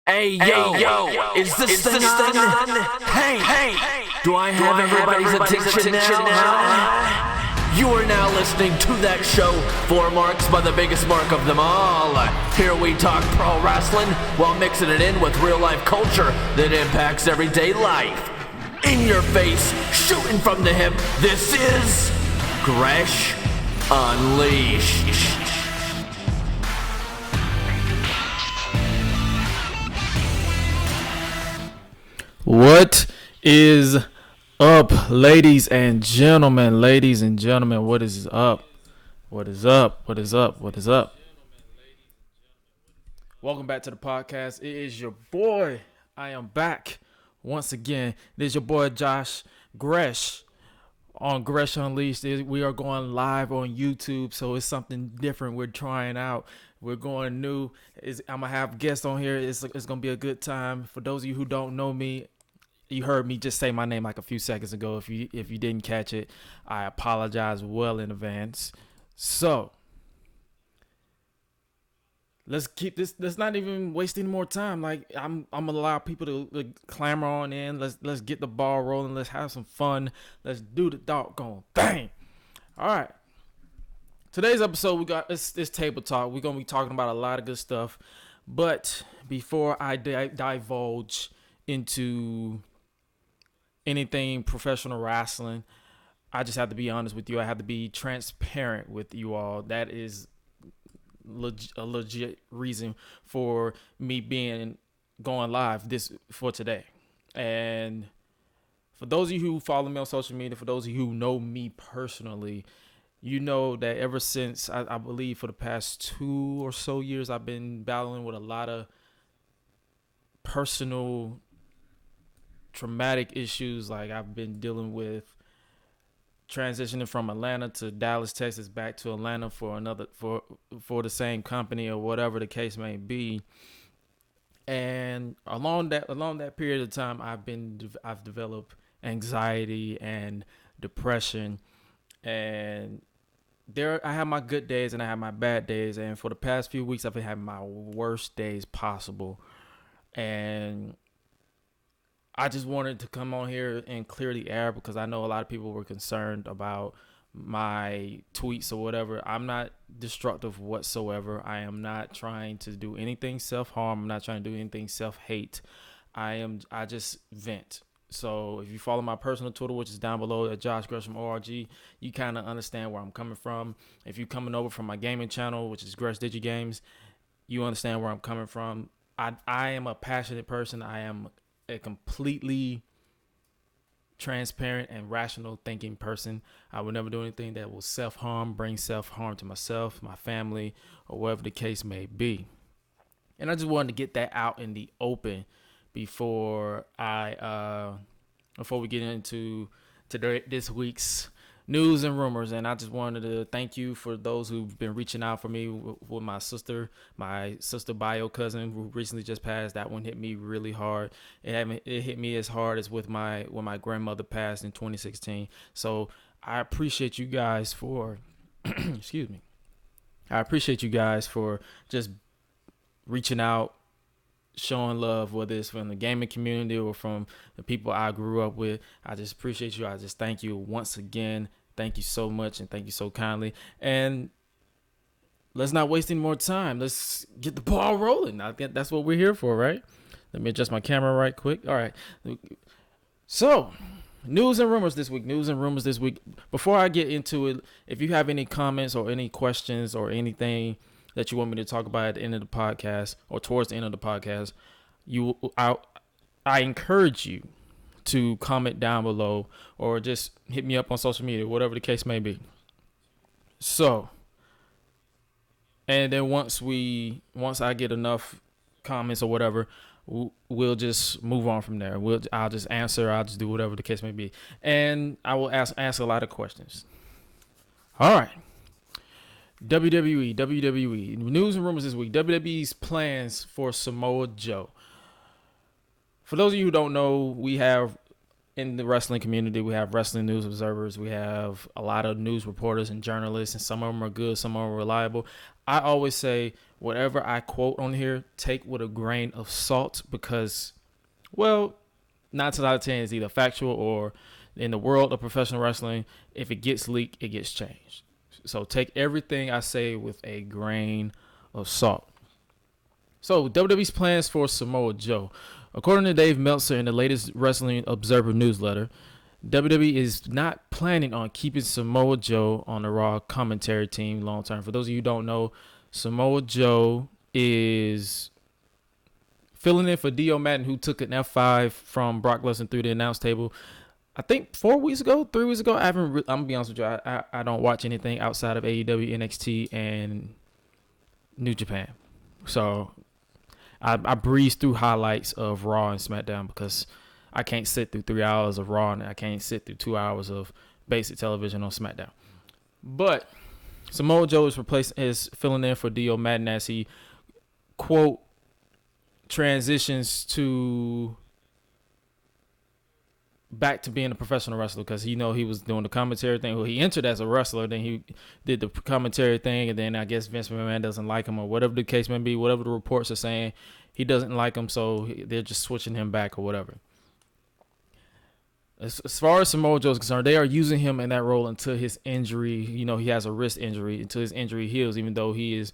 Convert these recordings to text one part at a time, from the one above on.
Hey, is this thing on? Hey, do I have everybody's attention now? You are now listening to that show, Four Marks by the biggest mark of them all. Here we talk pro wrestling while mixing it in with real life culture that impacts everyday life. In your face, shooting from the hip, this is Gresh Unleashed. What is up, ladies and gentlemen? Ladies and gentlemen, what is up? What is up? What is up? What is up? Welcome back to the podcast. It is your boy. I am back once again. It is your boy Josh Gresh on Gresh Unleashed. We are going live on YouTube, so it's something different we're trying out. We're going new. I'm gonna have guests on here. It's gonna be a good time. For those of you who don't know me, you heard me just say my name like a few seconds ago. If you didn't catch it, I apologize well in advance. So let's keep this. Let's not even waste any more time. Like I'm gonna allow people to clamor on in. Let's get the ball rolling. Let's have some fun. Let's do the doggone thing. All right. Today's episode, we got this table talk. We're gonna be talking about a lot of good stuff. But before I divulge into anything professional wrestling, I just have to be honest with you. I have to be transparent with you all. That is a legit reason for me going live for today. And for those of you who follow me on social media, for those of you who know me personally, you know that ever since I believe for the past 2 or so years, I've been battling with a lot of personal traumatic issues. Like I've been dealing with transitioning from Atlanta to Dallas, Texas, back to Atlanta for the same company or whatever the case may be. And along that period of time, I've developed anxiety and depression, and I have my good days and I have my bad days. And for the past few weeks, I've been having my worst days possible. And I just wanted to come on here and clear the air because I know a lot of people were concerned about my tweets or whatever. I'm not destructive whatsoever. I am not trying to do anything self-harm. I'm not trying to do anything self-hate. I just vent. So if you follow my personal Twitter, which is down below at Josh Gresham ORG, you kind of understand where I'm coming from. If you're coming over from my gaming channel, which is Gresh Digi Games, you understand where I'm coming from. I am a passionate person. I am a completely transparent and rational thinking person. I would never do anything that will bring self-harm to myself, my family, or whatever the case may be. And I just wanted to get that out in the open before we get into this week's news and rumors. And I just wanted to thank you for those who've been reaching out for me with my sister bio cousin who recently just passed. That one hit me really hard. It hit me as hard as when my grandmother passed in 2016. So I appreciate you guys for excuse me. I appreciate you guys for just reaching out, showing love, whether it's from the gaming community or from the people I grew up with. I just appreciate you. I just thank you once again. Thank you so much, and thank you so kindly. And let's not waste any more time. Let's get the ball rolling. I think that's what we're here for, right? Let me adjust my camera right quick. All right. So, news and rumors this week. Before I get into it, if you have any comments or any questions or anything that you want me to talk about at the end of the podcast or towards the end of the podcast, I encourage you to comment down below or just hit me up on social media, whatever the case may be. So, and then once I get enough comments or whatever, we'll just move on from there. I'll just answer. I'll just do whatever the case may be, and I will ask a lot of questions. All right. WWE news and rumors this week. WWE's plans for Samoa Joe. For those of you who don't know, we have in the wrestling community, we have wrestling news observers. We have a lot of news reporters and journalists, and some of them are good, some of them are reliable. I always say whatever I quote on here, take with a grain of salt because, well, 9 times out of 10 is either factual or in the world of professional wrestling, if it gets leaked, it gets changed. So take everything I say with a grain of salt. So WWE's plans for Samoa Joe. According to Dave Meltzer in the latest Wrestling Observer newsletter, WWE is not planning on keeping Samoa Joe on the Raw commentary team long term. For those of you who don't know, Samoa Joe is filling in for Dio Madden, who took an F5 from Brock Lesnar through the announce table. I think 3 weeks ago. I'm gonna be honest with you. I don't watch anything outside of AEW, NXT, and New Japan. So I breeze through highlights of Raw and SmackDown because I can't sit through 3 hours of Raw and I can't sit through 2 hours of basic television on SmackDown. But Samoa Joe is filling in for Dio Madden as he, quote, transitions back to being a professional wrestler because he was doing the commentary thing. Well, he entered as a wrestler, then he did the commentary thing, and then I guess Vince McMahon doesn't like him or whatever the case may be, whatever the reports are saying, he doesn't like him, so they're just switching him back or whatever. As far as Samoa Joe is concerned, they are using him in that role until his injury, he has a wrist injury, until his injury heals, even though he is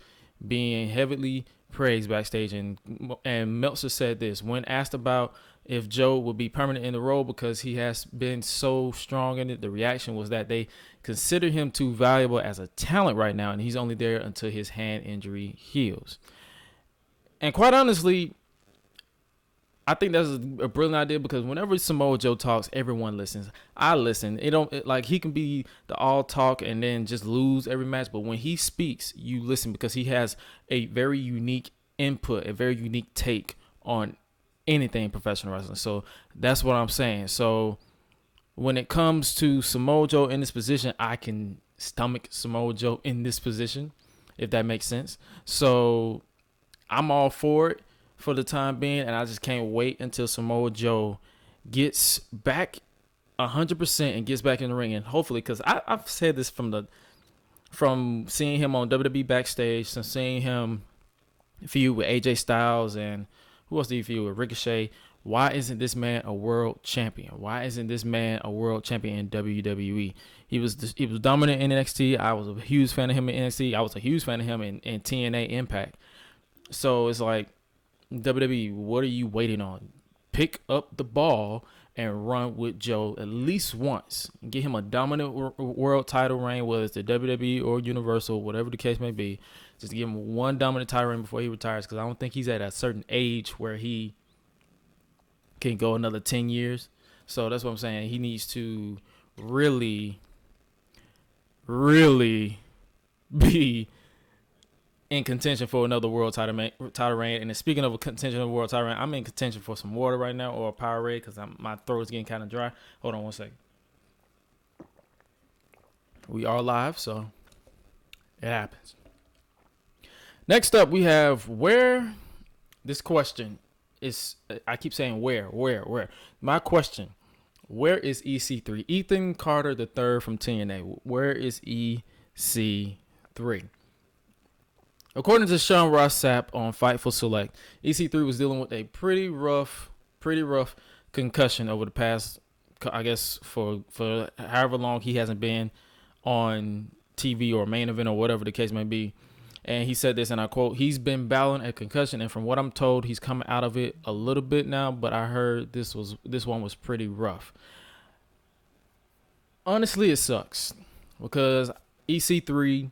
being heavily praised backstage. And Meltzer said this, when asked about if Joe will be permanent in the role because he has been so strong in it, the reaction was that they consider him too valuable as a talent right now, and he's only there until his hand injury heals. And quite honestly, I think that's a brilliant idea because whenever Samoa Joe talks, everyone listens. I listen. He can be the all talk and then just lose every match, but when he speaks, you listen because he has a very unique input, a very unique take on anything professional wrestling. So that's what I'm saying. So when it comes to Samoa Joe in this position, I can stomach Samoa Joe in this position, if that makes sense. So I'm all for it for the time being, and I just can't wait until Samoa Joe gets back 100% and gets back in the ring. And hopefully, because I've said this from seeing him on WWE backstage, and seeing him feud with AJ Styles, and who else did he feud with? Ricochet. Why isn't this man a world champion? Why isn't this man a world champion in WWE? He was dominant in NXT. I was a huge fan of him in NXT. I was a huge fan of him in TNA Impact. So it's like, WWE, what are you waiting on? Pick up the ball and run with Joe at least once. Get him a dominant world title reign, whether it's the WWE or Universal, whatever the case may be. Just give him one dominant title reign before he retires, because I don't think he's at a certain age where he can go another 10 years. So that's what I'm saying. He needs to really, really be in contention for another world title reign. And speaking of a contention of a world title reign, I'm in contention for some water right now, or a Powerade, because my throat is getting kind of dry. Hold on one second. We are live, so it happens. Next up, we have where. This question is, I keep saying where. My question, where is EC3? Ethan Carter III from TNA. Where is EC3? According to Sean Ross Sapp on Fightful Select, EC3 was dealing with a pretty rough concussion over the past, I guess, for however long he hasn't been on TV or main event or whatever the case may be. And he said this, and I quote, he's been battling a concussion, and from what I'm told, he's coming out of it a little bit now, but I heard this one was pretty rough. Honestly, it sucks because EC3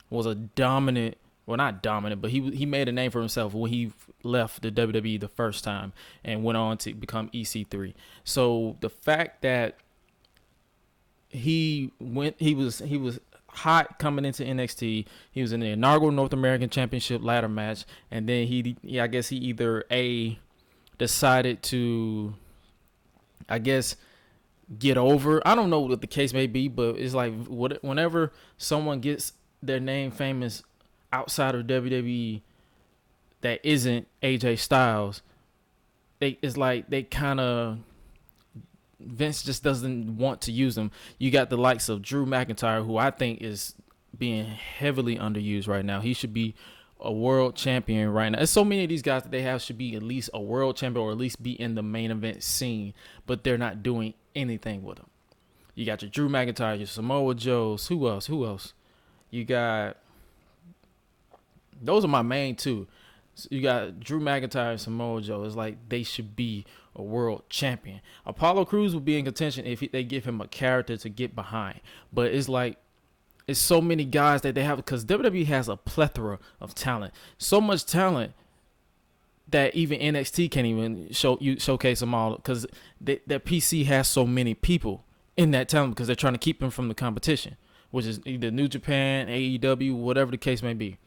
was a dominant, well, not dominant, but he made a name for himself when he left the WWE the first time and went on to become EC3. So the fact that he was hot coming into NXT, he was in the inaugural North American Championship ladder match, and then I guess he either decided to, I guess, get over. I don't know what the case may be, but it's like whenever someone gets their name famous outside of WWE that isn't AJ Styles, it's like they kind of Vince just doesn't want to use them. You got the likes of Drew McIntyre, who I think is being heavily underused right now. He should be a world champion right now. There's so many of these guys that they have should be at least a world champion or at least be in the main event scene, but they're not doing anything with them. You got your Drew McIntyre, your Samoa Joes. Who else? You got... Those are my main two. So you got Drew McIntyre and Samoa Joe. It's like they should be a world champion. Apollo Crews will be in contention if they give him a character to get behind. But it's like, it's so many guys that they have, because WWE has a plethora of talent. So much talent that even NXT can't even showcase them all, because that PC has so many people in that talent because they're trying to keep them from the competition, which is either New Japan, AEW, whatever the case may be.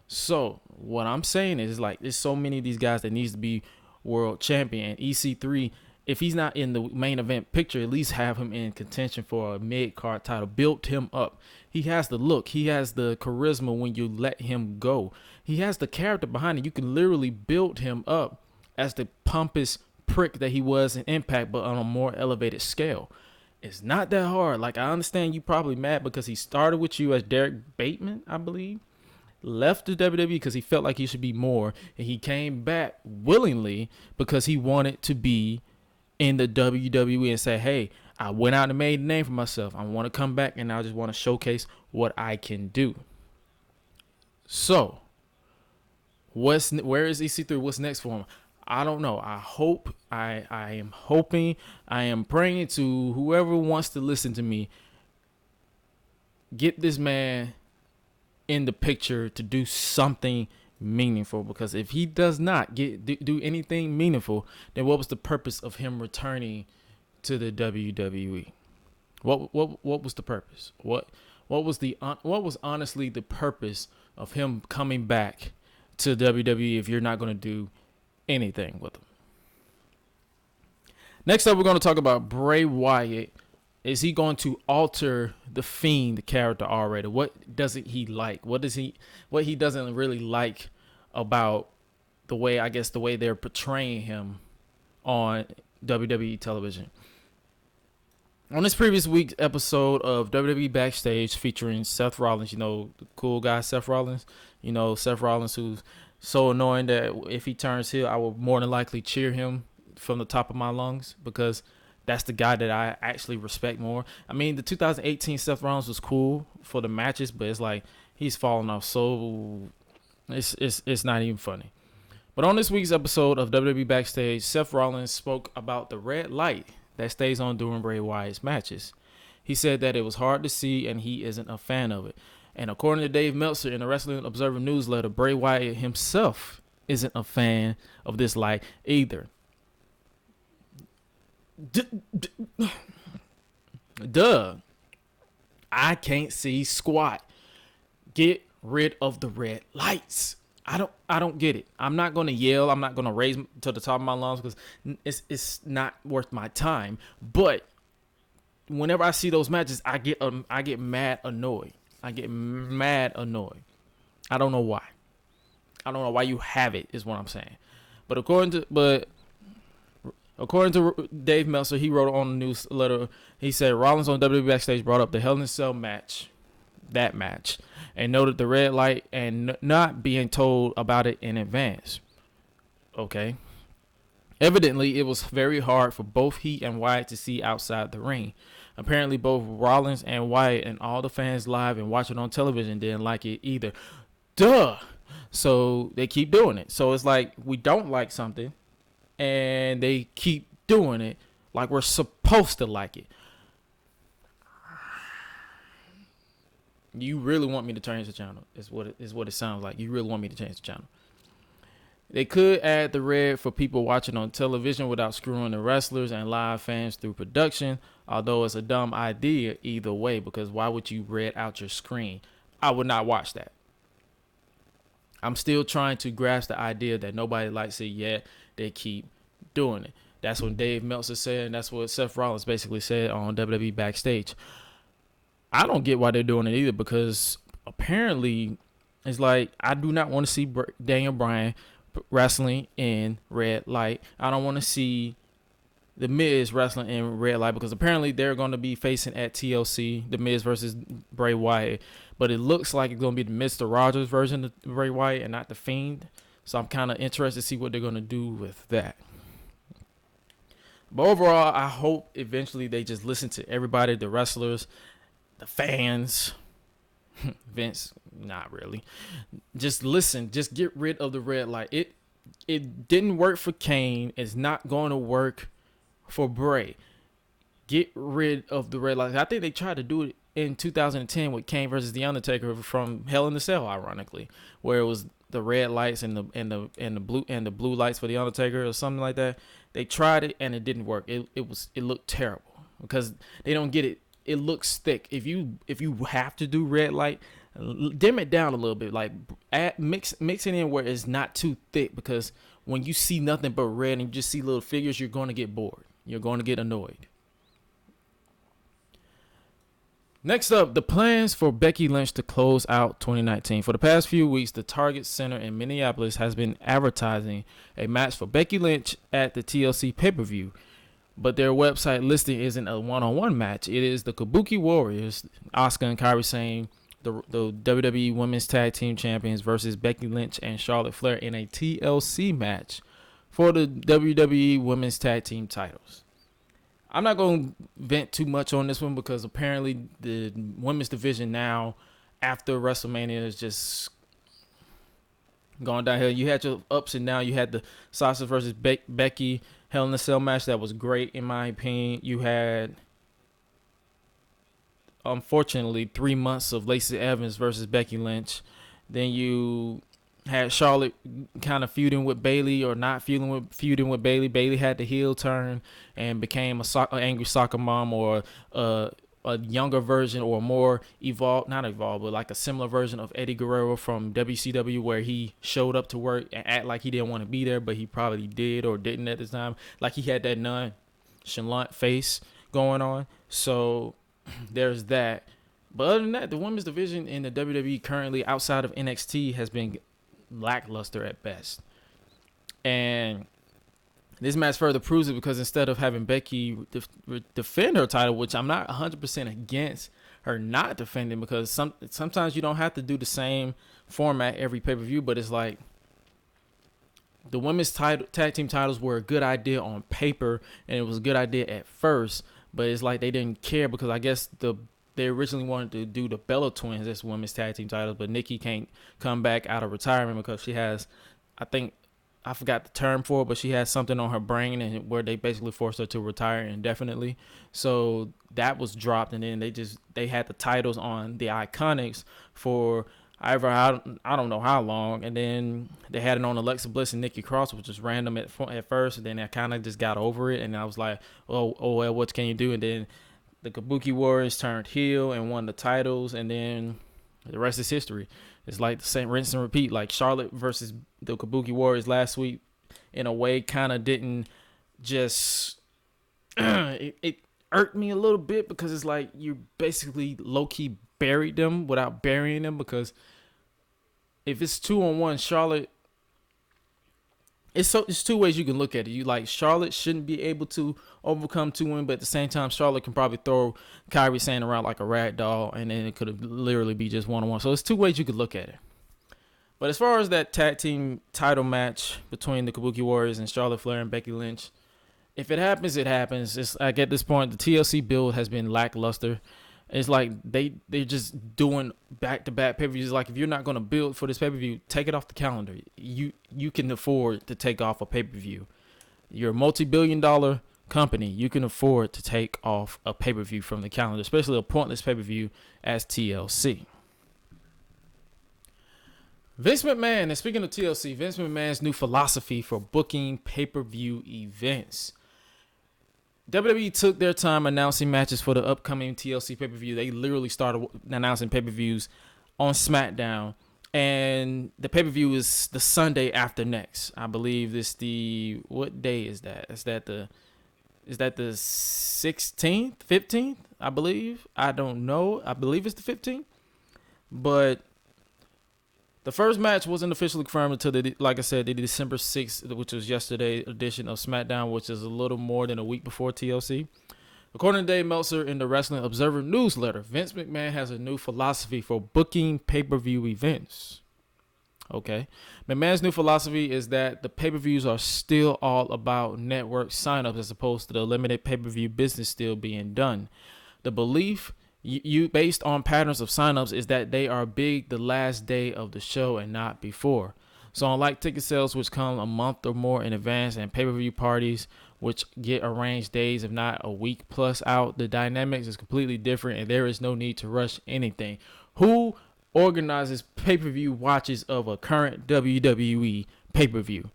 So what I'm saying is, like, there's so many of these guys that needs to be world champion. And EC3, if he's not in the main event picture, at least have him in contention for a mid-card title. Build him up. He has the look. He has the charisma when you let him go. He has the character behind it. You can literally build him up as the pompous prick that he was in Impact, but on a more elevated scale. It's not that hard. Like, I understand you probably mad because he started with you as Derek Bateman, I believe. Left the WWE because he felt like he should be more. And he came back willingly because he wanted to be in the WWE and say, hey, I went out and made a name for myself. I want to come back and I just want to showcase what I can do. So, where is EC3? What's next for him? I don't know. I am hoping, I am praying to whoever wants to listen to me, get this man in the picture to do something meaningful, because if he does not do anything meaningful, then what was the purpose of him returning to the WWE? What was the purpose? What was honestly the purpose of him coming back to WWE if you're not going to do anything with him? Next up, we're going to talk about Bray Wyatt. Is he going to alter the Fiend character already? What doesn't he like? What he doesn't really like about the way they're portraying him on WWE television? On this previous week's episode of WWE Backstage featuring Seth Rollins, the cool guy Seth Rollins, Seth Rollins, who's so annoying that if he turns heel, I will more than likely cheer him from the top of my lungs, because that's the guy that I actually respect more. I mean, the 2018 Seth Rollins was cool for the matches, but it's like he's falling off, so it's not even funny. But on this week's episode of WWE Backstage, Seth Rollins spoke about the red light that stays on during Bray Wyatt's matches. He said that it was hard to see and he isn't a fan of it. And according to Dave Meltzer in the Wrestling Observer newsletter, Bray Wyatt himself isn't a fan of this light either. Duh. I can't see squat. Get rid of the red lights. I don't get it. I'm not going to yell. I'm not going to raise to the top of my lungs because it's not worth my time. But whenever I see those matches, I get mad annoyed. I don't know why. I don't know why you have it, is what I'm saying. But according to Dave Meltzer, he wrote on the newsletter, he said Rollins on WWE Backstage brought up the Hell in a Cell match, and noted the red light and not being told about it in advance. Okay. Evidently, it was very hard for both he and Wyatt to see outside the ring. Apparently, both Rollins and Wyatt and all the fans live and watching on television didn't like it either. Duh. So they keep doing it. So it's like we don't like something, and they keep doing it like we're supposed to like it. You really want me to change the channel? Is what it sounds like. You really want me to change the channel? They could add the red for people watching on television without screwing the wrestlers and live fans through production, although it's a dumb idea either way, because why would you red out your screen? I would not watch that. I'm still trying to grasp the idea that nobody likes it yet. They keep doing it. That's what Dave Meltzer said, and that's what Seth Rollins basically said on WWE Backstage. I don't get why they're doing it either, because apparently it's like I do not want to see Daniel Bryan wrestling in red light. I don't want to see The Miz wrestling in red light, because apparently they're going to be facing at TLC, The Miz versus Bray Wyatt. But it looks like it's going to be the Mr. Rogers version of Bray Wyatt and not the Fiend. So I'm kind of interested to see what they're going to do with that. But overall, I hope eventually they just listen to everybody, the wrestlers, the fans. Vince, not really. Just listen. Just get rid of the red light. It didn't work for Kane. It's not going to work for Bray. Get rid of the red light. I think they tried to do it in 2010 with Kane versus The Undertaker from Hell in a Cell, ironically, where it was the red lights and the blue lights for The Undertaker or something like that. They tried it and it didn't work. It looked terrible because they don't get it. It looks thick. If you have to do red light, dim it down a little bit. Like mix it in where it's not too thick, because when you see nothing but red and you just see little figures, you're going to get bored. You're going to get annoyed. Next up, the plans for Becky Lynch to close out 2019. For the past few weeks, the Target Center in Minneapolis has been advertising a match for Becky Lynch at the TLC pay-per-view. But their website listing isn't a one-on-one match. It is the Kabuki Warriors, Asuka and Kairi Sane, the WWE Women's Tag Team Champions, versus Becky Lynch and Charlotte Flair in a TLC match for the WWE Women's Tag Team titles. I'm not going to vent too much on this one because apparently the women's division now, after WrestleMania, is just going downhill. You had your ups and downs. You had the Sasha versus Becky Hell in a Cell match that was great, in my opinion. You had, unfortunately, 3 months of Lacey Evans versus Becky Lynch. Then you had Charlotte kind of feuding with Bayley or not feuding with Bayley. Bayley had the heel turn and became an angry soccer mom, or a younger version or more not evolved, but like a similar version of Eddie Guerrero from WCW, where he showed up to work and act like he didn't want to be there, but he probably did or didn't at the time. Like he had that nonchalant face going on. So there's that. But other than that, the women's division in the WWE currently outside of NXT has been lackluster at best. And this match further proves it, because instead of having Becky defend her title, which I'm not 100% against her not defending, because sometimes you don't have to do the same format every pay-per-view, but it's like the women's tag team titles were a good idea on paper, and it was a good idea at first, but it's like they didn't care, because I guess they originally wanted to do the Bella Twins as women's tag team titles, but Nikki can't come back out of retirement because she has, I forgot the term for it, but she has something on her brain, and where they basically forced her to retire indefinitely. So that was dropped, and then they had the titles on the Iconics for I don't know how long, and then they had it on Alexa Bliss and Nikki Cross, which was random at first, and then I kind of just got over it, and I was like, oh well, what can you do? And then the Kabuki Warriors turned heel and won the titles, and then the rest is history. It's like the same rinse and repeat. Like Charlotte versus the Kabuki Warriors last week, in a way, kind of didn't just it irked me a little bit, because it's like you basically low-key buried them without burying them, because if it's 2-on-1, Charlotte, it's two ways you can look at it. You like Charlotte shouldn't be able to overcome 2 women, but at the same time, Charlotte can probably throw Kairi Sane around like a rag doll, and then it could have literally be just 1-on-1. So it's 2 ways you could look at it. But as far as that tag team title match between the Kabuki Warriors and Charlotte Flair and Becky Lynch, if it happens, it happens. It's like at this point, the TLC build has been lackluster. It's like they're just doing back-to-back pay-per-views. Like, if you're not going to build for this pay-per-view, take it off the calendar. You can afford to take off a pay-per-view. You're a multi-billion-dollar company. You can afford to take off a pay-per-view from the calendar, especially a pointless pay-per-view as TLC. Vince McMahon, and speaking of TLC, Vince McMahon's new philosophy for booking pay-per-view events. WWE took their time announcing matches for the upcoming TLC pay-per-view. They literally started announcing pay-per-views on Smackdown, and the pay-per-view is the Sunday after next. I believe what day is that? Is that the 16th, 15th? I believe. I don't know. I believe it's the 15th. But The first match wasn't officially confirmed until, like I said, the December 6th, which was yesterday edition of SmackDown, which is a little more than a week before TLC. According to Dave Meltzer in the Wrestling Observer newsletter, Vince McMahon has a new philosophy for booking pay-per-view events. Okay. McMahon's new philosophy is that the pay-per-views are still all about network signups as opposed to the limited pay-per-view business still being done. The belief you based on patterns of signups is that they are big the last day of the show and not before. So unlike ticket sales, which come a month or more in advance, and pay-per-view parties, which get arranged days, if not a week plus out, the dynamics is completely different and there is no need to rush anything. Who organizes pay-per-view watches of a current WWE pay-per-view?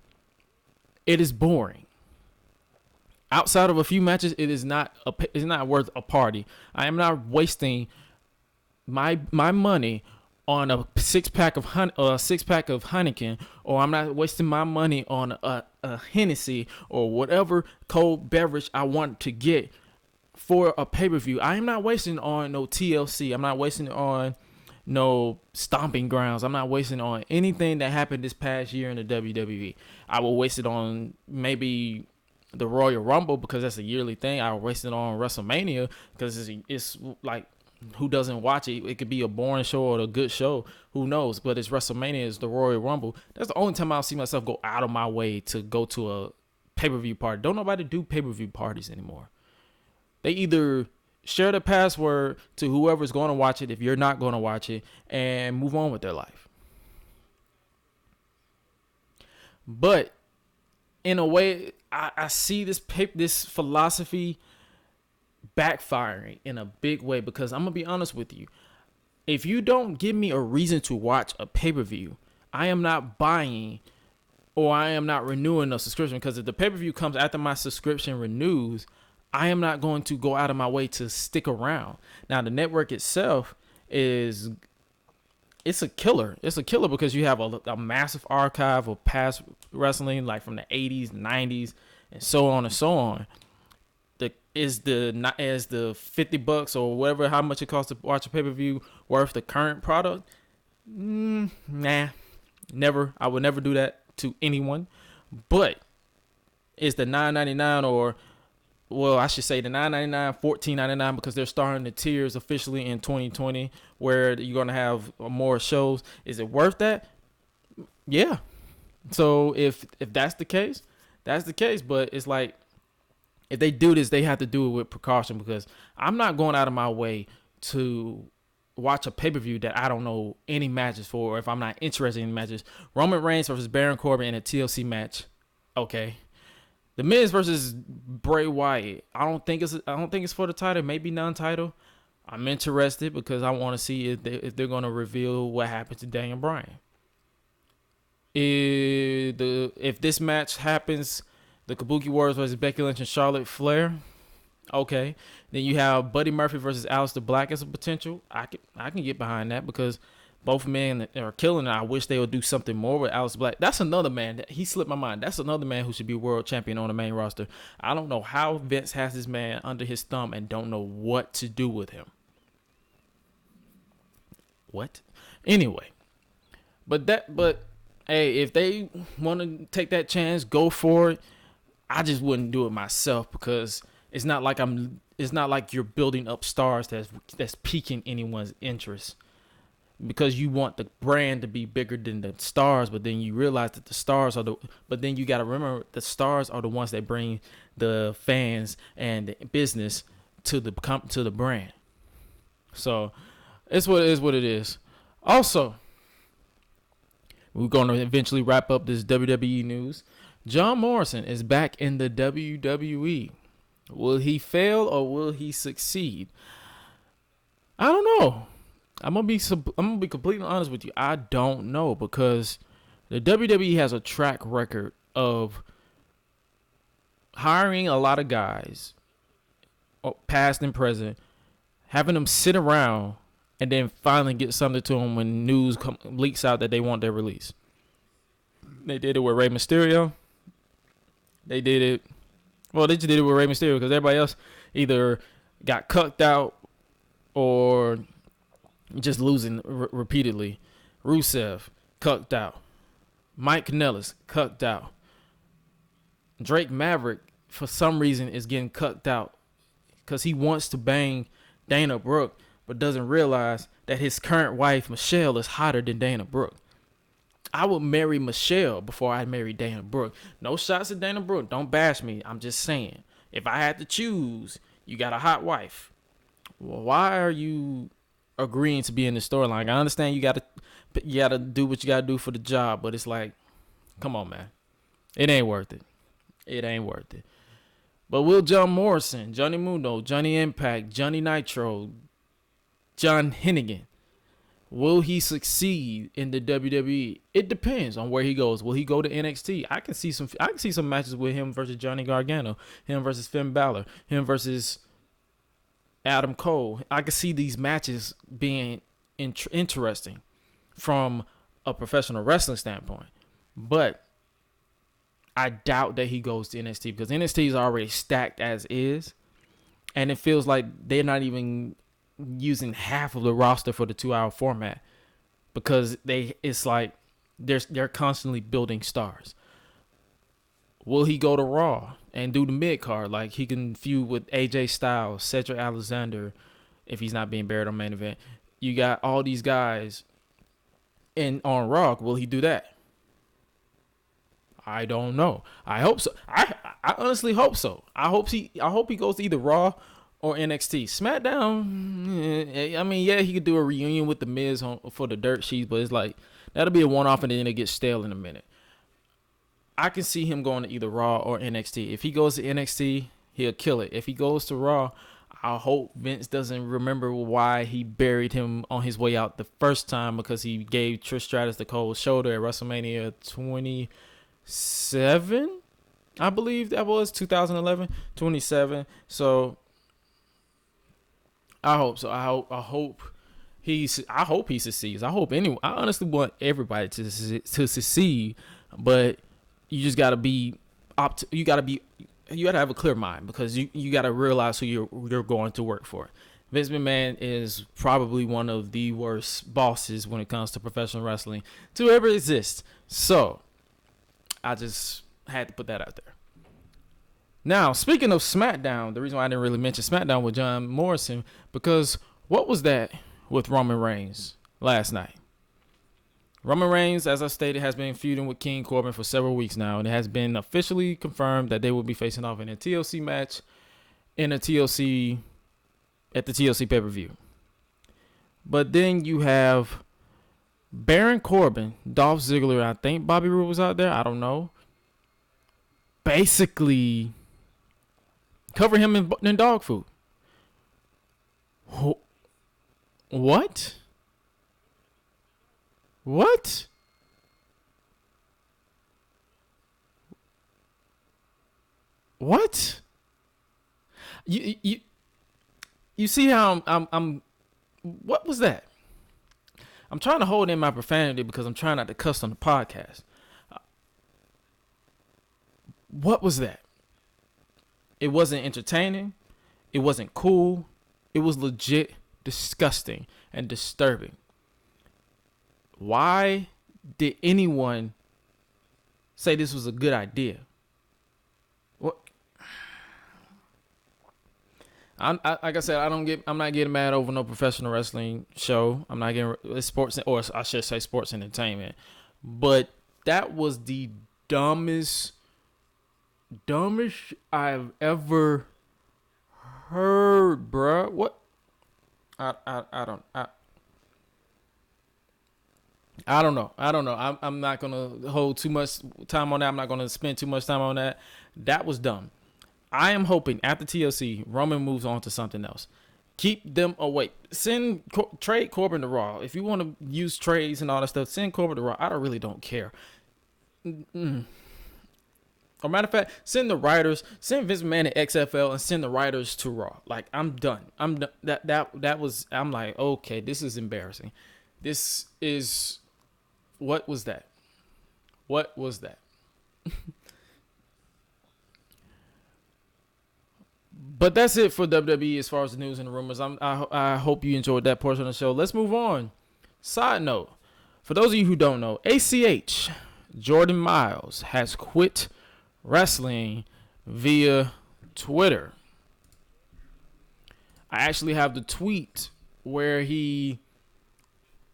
It is boring. Outside of a few matches, it's not worth a party. I am not wasting my money on a six pack of Heineken, or I'm not wasting my money on a Hennessy or whatever cold beverage I want to get for a pay-per-view. I am not wasting on no TLC. I'm not wasting on no stomping grounds. I'm not wasting on anything that happened this past year in the WWE. I will waste it on maybe the Royal Rumble because that's a yearly thing. I will waste it on WrestleMania because it's like, who doesn't watch it? It could be a boring show or a good show. Who knows? But it's WrestleMania, it's the Royal Rumble. That's the only time I'll see myself go out of my way to go to a pay-per-view party. Don't nobody do pay-per-view parties anymore. They either share the password to whoever's going to watch it if you're not going to watch it and move on with their life. But in a way, I see this philosophy backfiring in a big way because I'm going to be honest with you. If you don't give me a reason to watch a pay-per-view, I am not buying or I am not renewing a subscription, because if the pay-per-view comes after my subscription renews, I am not going to go out of my way to stick around. Now, the network itself it's a killer. It's a killer because you have a massive archive of past wrestling, like from the 80s, 90s, and so on and so on. Is the $50 or whatever, how much it costs to watch a pay-per-view worth the current product? Nah, never. I would never do that to anyone. But is the $9.99 or, well, I should say the $9.99, $14.99, because they're starting the tiers officially in 2020 where you're going to have more shows. Is it worth that? Yeah. So if that's the case, that's the case. But it's like, if they do this, they have to do it with precaution, because I'm not going out of my way to watch a pay-per-view that I don't know any matches for, or if I'm not interested in matches. Roman Reigns versus Baron Corbin in a TLC match. Okay. The Miz versus Bray Wyatt. I don't think it's for the title, maybe non-title. I'm interested because I want to see if they're going to reveal what happened to Daniel Bryan. If this match happens, the Kabuki Warriors versus Becky Lynch and Charlotte Flair. Okay. Then you have Buddy Murphy versus Aleister Black as a potential. I can get behind that because both men are killing it. I wish they would do something more with Aleister Black. That's another man. He slipped my mind. That's another man who should be world champion on the main roster. I don't know how Vince has this man under his thumb and don't know what to do with him. What? Anyway. But hey, if they want to take that chance, go for it. I just wouldn't do it myself because it's not like you're building up stars that's piquing anyone's interest, because you want the brand to be bigger than the stars, but then you realize that but then you got to remember the stars are the ones that bring the fans and the business to the brand. So it's what it is. Also, we're going to eventually wrap up this WWE news. John Morrison is back in the WWE. Will he fail or will he succeed? I don't know. I'm gonna be completely honest with you. I don't know, because the WWE has a track record of hiring a lot of guys, past and present, having them sit around, and then finally get something to them when news leaks out that they want their release. They did it with Rey Mysterio. They just did it with Rey Mysterio because everybody else either got cucked out or just losing repeatedly. Rusev, cucked out. Mike Kanellis, cucked out. Drake Maverick, for some reason, is getting cucked out because he wants to bang Dana Brooke, but doesn't realize that his current wife, Michelle, is hotter than Dana Brooke. I would marry Michelle before I marry Dana Brooke. No shots at Dana Brooke. Don't bash me. I'm just saying. If I had to choose, you got a hot wife. Well, why are you agreeing to be in the storyline? I understand you gotta do what you gotta do for the job, but it's like, come on, man. It ain't worth it. It ain't worth it. But will John Morrison, Johnny Mundo, Johnny Impact, Johnny Nitro, John Hennigan, will he succeed in the WWE? It depends on where he goes. Will he go to NXT? I can see some matches with him versus Johnny Gargano, him versus Finn Balor, him versus Adam Cole. I can see these matches being interesting from a professional wrestling standpoint. But I doubt that he goes to NXT because NXT is already stacked as is. And it feels like they're not even using half of the roster for the 2-hour format because it's like they're constantly building stars. Will he go to Raw and do the mid card? Like he can feud with AJ Styles, Cedric Alexander, if he's not being buried on main event. You got all these guys on Raw. Will he do that? I don't know. I hope so. I honestly hope so. I hope he goes to either Raw or NXT. SmackDown, I mean, yeah, he could do a reunion with The Miz for the dirt sheets, but it's like, that'll be a one-off and then it gets stale in a minute. I can see him going to either Raw or NXT. If he goes to NXT, he'll kill it. If he goes to Raw, I hope Vince doesn't remember why he buried him on his way out the first time because he gave Trish Stratus the cold shoulder at WrestleMania 27, I believe that was 2011, 27. So I hope so. I hope he succeeds. I honestly want everybody to succeed, but you just gotta be you gotta have a clear mind because you gotta realize who you're going to work for. Vince McMahon is probably one of the worst bosses when it comes to professional wrestling to ever exist. So I just had to put that out there. Now, speaking of SmackDown, the reason why I didn't really mention SmackDown with John Morrison, because what was that with Roman Reigns last night? Roman Reigns, as I stated, has been feuding with King Corbin for several weeks now, and it has been officially confirmed that they will be facing off in a TLC match at the TLC pay-per-view. But then you have Baron Corbin, Dolph Ziggler, I think Bobby Roode was out there, I don't know, basically cover him in dog food. What? What? What? You see how I'm what was that? I'm trying to hold in my profanity because I'm trying not to cuss on the podcast. What was that? It wasn't entertaining. It wasn't cool. It was legit disgusting and disturbing. Why did anyone say this was a good idea? What? Like I said, I'm not getting mad over no professional wrestling show. I'm not getting sports, or I should say sports entertainment. But that was the dumbest I've ever heard, bruh. What? I don't know. I'm not gonna hold too much time on that. I'm not gonna spend too much time on that. That was dumb. I am hoping after TLC, Roman moves on to something else. Keep them away. Trade Corbin to Raw. If you want to use trades and all that stuff, send Corbin to Raw. I really don't care. Or matter of fact, send the writers, send Vince McMahon to XFL and send the writers to Raw. Like, I'm done. I'm done. I'm like, okay, this is embarrassing. What was that? What was that? But that's it for WWE as far as the news and the rumors. I hope you enjoyed that portion of the show. Let's move on. Side note, For those of you who don't know, ACH, Jordan Miles, has quit wrestling via Twitter. I actually have the tweet where he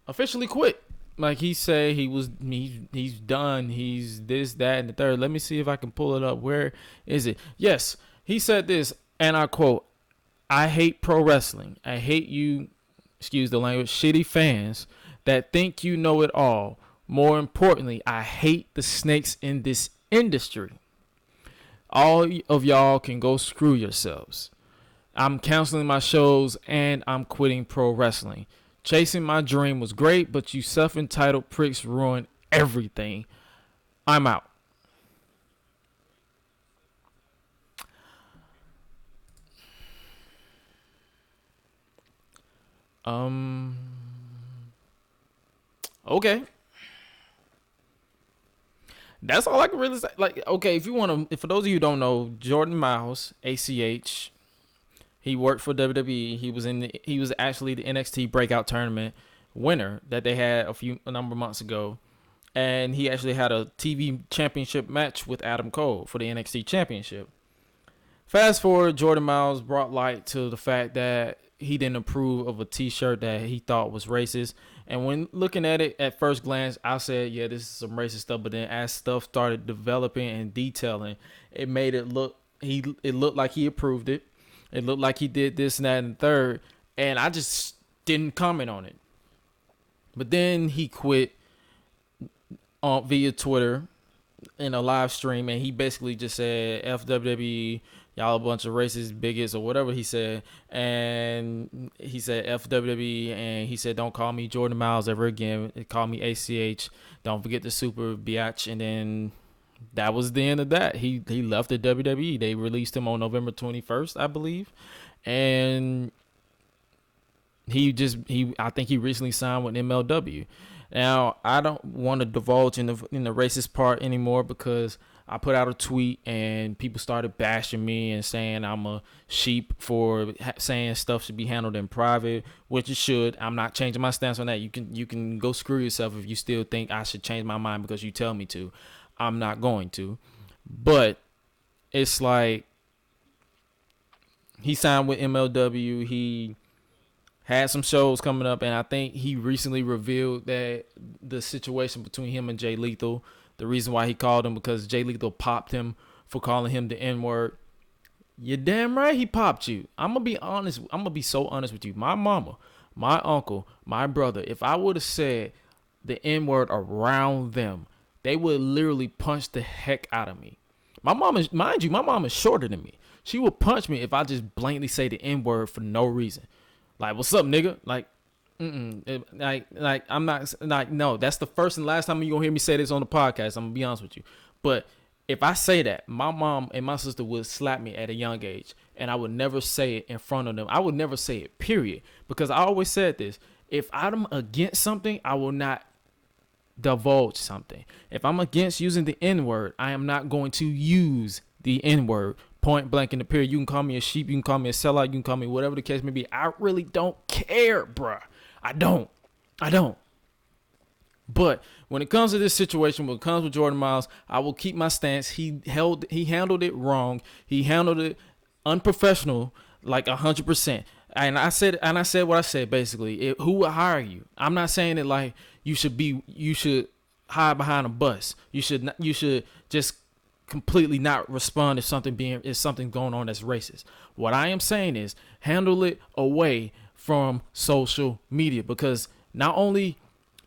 officially quit. Like, he said he's done. He's this, that, and the third. Let me see if I can pull it up. Where is it? Yes, he said this, and I quote, "I hate pro wrestling. I hate you, excuse the language, shitty fans that think you know it all. More importantly, I hate the snakes in this industry. All of y'all can go screw yourselves. I'm canceling my shows and I'm quitting pro wrestling. Chasing my dream was great, but you self-entitled pricks ruined everything. I'm out." Okay. That's all I can really say. Like, okay, if you want to, for those of you who don't know, Jordan Miles, ACH, he worked for WWE. He was actually the NXT Breakout Tournament winner that they had a number of months ago, and he actually had a TV championship match with Adam Cole for the NXT Championship. Fast forward, Jordan Miles brought light to the fact that he didn't approve of a T-shirt that he thought was racist. And when looking at it at first glance, I said, yeah, this is some racist stuff. But then as stuff started developing and detailing, it made it look, it looked like he approved it. It looked like he did this and that and the third. And I just didn't comment on it. But then he quit via Twitter in a live stream. And he basically just said, F WWE, y'all a bunch of racist bigots or whatever he said. And he said F WWE, and he said, don't call me Jordan Miles ever again. Call me ACH. Don't forget the super biatch. And then that was the end of that. He left the WWE. They released him on November 21st, I believe. And I think he recently signed with MLW. Now, I don't want to divulge in the racist part anymore, because I put out a tweet and people started bashing me and saying I'm a sheep for saying stuff should be handled in private, which it should. I'm not changing my stance on that. You can go screw yourself if you still think I should change my mind because you tell me to. I'm not going to. But it's like, he signed with MLW. He had some shows coming up, and I think he recently revealed that the situation between him and Jay Lethal, the reason why he called him, because Jay Lethal popped him for calling him the N-word. You're damn right he popped you. I'm going to be honest. I'm going to be so honest with you. My mama, my uncle, my brother, if I would have said the N-word around them, they would literally punch the heck out of me. My mom is, mind you, my mom is shorter than me. She would punch me if I just blatantly say the N-word for no reason. Like, what's up, nigga? Like, I'm not, like, no, that's the first and last time you're going to hear me say this on the podcast. I'm going to be honest with you. But if I say that, my mom and my sister would slap me at a young age, and I would never say it in front of them. I would never say it, period. Because I always said this. If I'm against something, I will not divulge something. If I'm against using the N-word, I am not going to use the N-word. Point blank in the period. You can call me a sheep. You can call me a sellout. You can call me whatever the case may be. I really don't care, bruh. I don't. But when it comes to this situation, when it comes with Jordan Miles, I will keep my stance. He handled it wrong. He handled it unprofessional, like 100%. And I said what I said, basically. Who would hire you? I'm not saying it like you should hide behind a bus. You should just completely not respond if something going on that's racist. What I am saying is handle it away from social media, because not only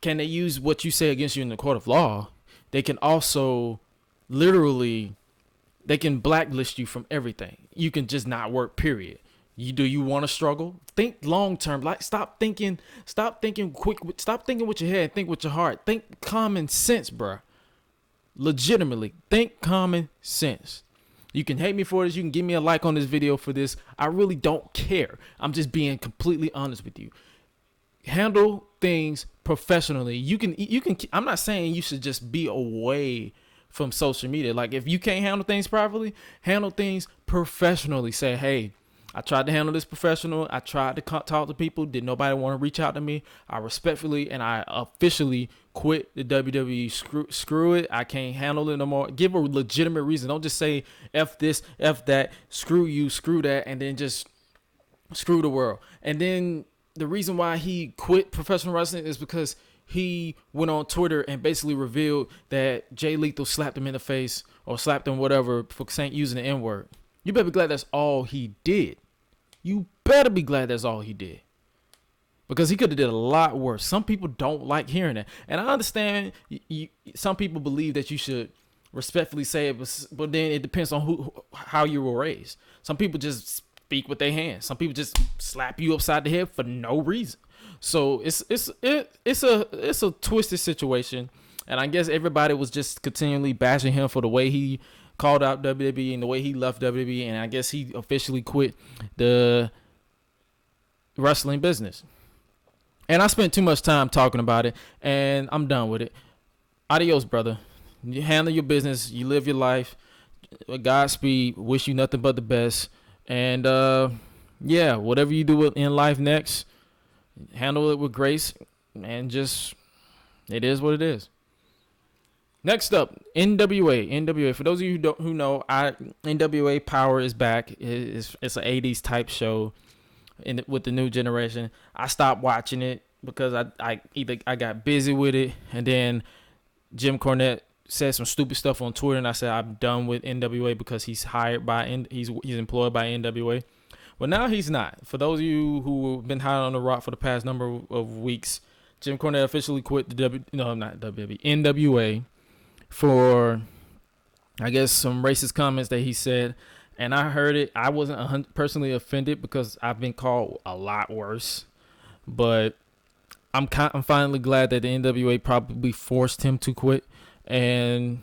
can they use what you say against you in the court of law, they can also literally, they can blacklist you from everything. You can just not work, period. Do you want to struggle? Think long term. Like, stop thinking quick. Stop thinking with your head. Think with your heart. Think common sense, bruh. Legitimately, think common sense. You can hate me for this. You can give me a like on this video for this. I really don't care. I'm just being completely honest with you. Handle things professionally. You can. I'm not saying you should just be away from social media. Like, if you can't handle things properly, handle things professionally. Say, hey, I tried to handle this professional. I tried to talk to people. Did nobody want to reach out to me? I respectfully and I officially quit the WWE. Screw it. I can't handle it no more. Give a legitimate reason. Don't just say F this, F that, screw you, screw that, and then just screw the world. And then the reason why he quit professional wrestling is because he went on Twitter and basically revealed that Jay Lethal slapped him in the face or slapped him whatever for using the N-word. You better be glad that's all he did. You better be glad that's all he did. Because he could have did a lot worse. Some people don't like hearing that. And I understand some people believe that you should respectfully say it, but then it depends on how you were raised. Some people just speak with their hands. Some people just slap you upside the head for no reason. So it's a twisted situation. And I guess everybody was just continually bashing him for the way he called out WWE and the way he left WWE, and I guess he officially quit the wrestling business. And I spent too much time talking about it, and I'm done with it. Adios, brother. You handle your business. You live your life. Godspeed. Wish you nothing but the best. And, yeah, whatever you do in life next, handle it with grace, and just, it is what it is. Next up, NWA. NWA. For those of you who know, NWA Power is back. It's an 80s type show with the new generation. I stopped watching it because I got busy with it, and then Jim Cornette said some stupid stuff on Twitter, and I said I'm done with NWA because he's he's employed by NWA. Well, now he's not. For those of you who have been high on the rock for the past number of weeks, Jim Cornette officially quit the NWA. For, I guess, some racist comments that he said. And I heard it. I wasn't personally offended because I've been called a lot worse. But I'm finally glad that the NWA probably forced him to quit. And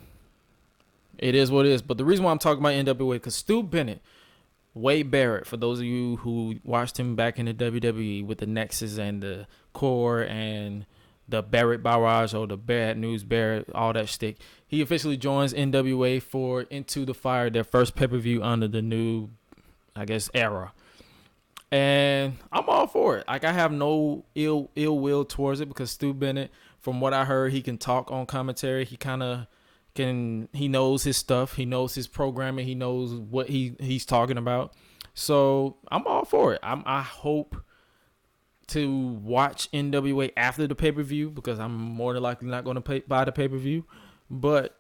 it is what it is. But the reason why I'm talking about NWA, because Stu Bennett, Wade Barrett, for those of you who watched him back in the WWE with the Nexus and the Core and the Barrett Barrage or the Bad News Barrett, all that shtick. He officially joins NWA for Into the Fire, their first pay-per-view under the new, I guess, era. And I'm all for it. Like, I have no ill will towards it because Stu Bennett, from what I heard, he can talk on commentary. He kind of he knows his stuff. He knows his programming. He knows what he's talking about. So I'm all for it. I hope to watch NWA after the pay-per-view because I'm more than likely not going to buy the pay-per-view. But